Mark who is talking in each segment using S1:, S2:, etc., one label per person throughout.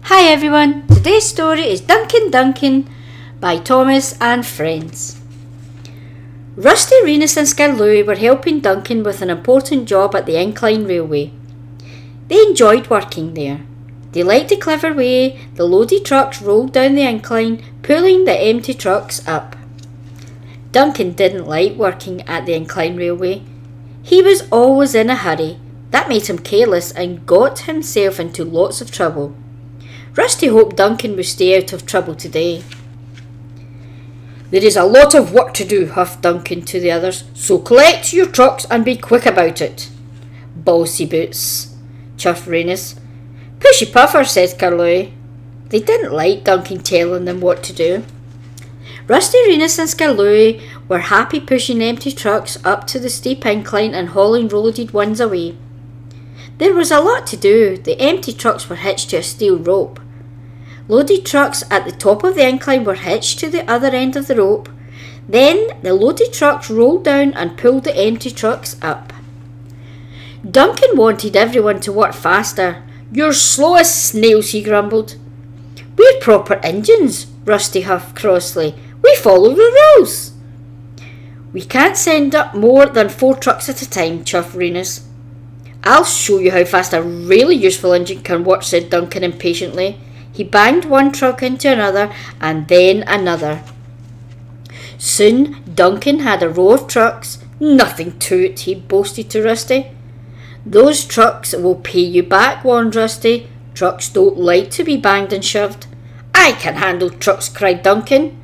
S1: Hi everyone, today's story is Duncan by Thomas and Friends. Rusty, Renus and Scarlouis were helping Duncan with an important job at the Incline Railway. They enjoyed working there. They liked the clever way the loaded trucks rolled down the incline, pulling the empty trucks up. Duncan didn't like working at the Incline Railway. He was always in a hurry. That made him careless and got himself into lots of trouble. Rusty hoped Duncan would stay out of trouble today. "There is a lot of work to do," huffed Duncan to the others, "so collect your trucks and be quick about it." "Bossy boots," chuffed Renus. "Pushy puffer," said Scarlouis. They didn't like Duncan telling them what to do. Rusty, Renus and Scarlouis were happy pushing empty trucks up to the steep incline and hauling loaded ones away. There was a lot to do. The empty trucks were hitched to a steel rope. Loaded trucks at the top of the incline were hitched to the other end of the rope. Then the loaded trucks rolled down and pulled the empty trucks up. Duncan wanted everyone to work faster. "You're slow as snails," he grumbled. "We're proper engines," Rusty huffed crossly. "We follow the rules." "We can't send up more than 4 trucks at a time," chuffed Renus. "I'll show you how fast a really useful engine can work," said Duncan impatiently. He banged one truck into another and then another. Soon Duncan had a row of trucks. "Nothing to it," he boasted to Rusty. "Those trucks will pay you back," warned Rusty. "Trucks don't like to be banged and shoved." "I can handle trucks," cried Duncan.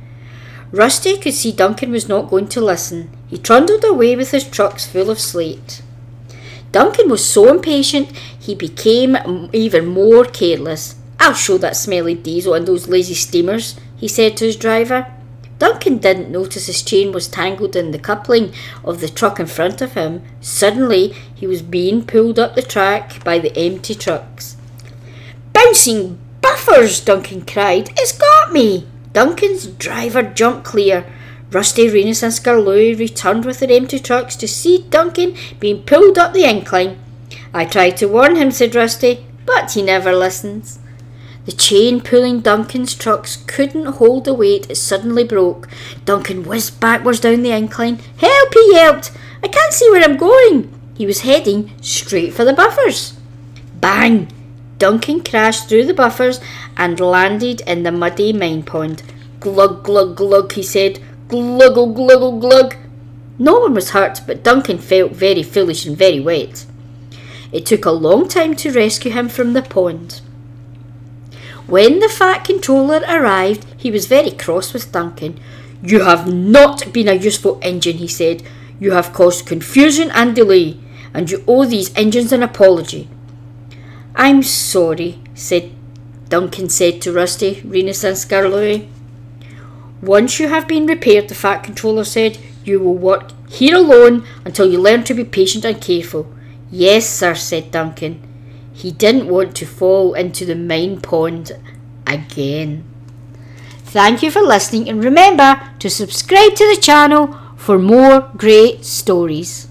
S1: Rusty could see Duncan was not going to listen. He trundled away with his trucks full of slate. Duncan was so impatient he became even more careless. "I'll show that smelly diesel and those lazy steamers," he said to his driver. Duncan didn't notice his chain was tangled in the coupling of the truck in front of him. Suddenly he was being pulled up the track by the empty trucks. "Bouncing buffers!" Duncan cried. "It's got me!" Duncan's driver jumped clear. Rusty, Renus and Scarlouis returned with their empty trucks to see Duncan being pulled up the incline. "I tried to warn him," said Rusty, "but he never listens." The chain pulling Duncan's trucks couldn't hold the weight. It suddenly broke. Duncan whizzed backwards down the incline. "Help!" he yelped. "I can't see where I'm going." He was heading straight for the buffers. Bang! Duncan crashed through the buffers and landed in the muddy mine pond. "Glug, glug, glug," he said. "Gluggle, gluggle, glug." No one was hurt, but Duncan felt very foolish and very wet. It took a long time to rescue him from the pond. When the Fat Controller arrived, he was very cross with Duncan. "You have not been a useful engine," he said. "You have caused confusion and delay, and you owe these engines an apology." "I'm sorry," Duncan said to Rusty, Renus and Scarlouis. "Once you have been repaired," the Fat Controller said, "you will work here alone until you learn to be patient and careful." "Yes, sir," said Duncan. He didn't want to fall into the mine pond again. Thank you for listening, and remember to subscribe to the channel for more great stories.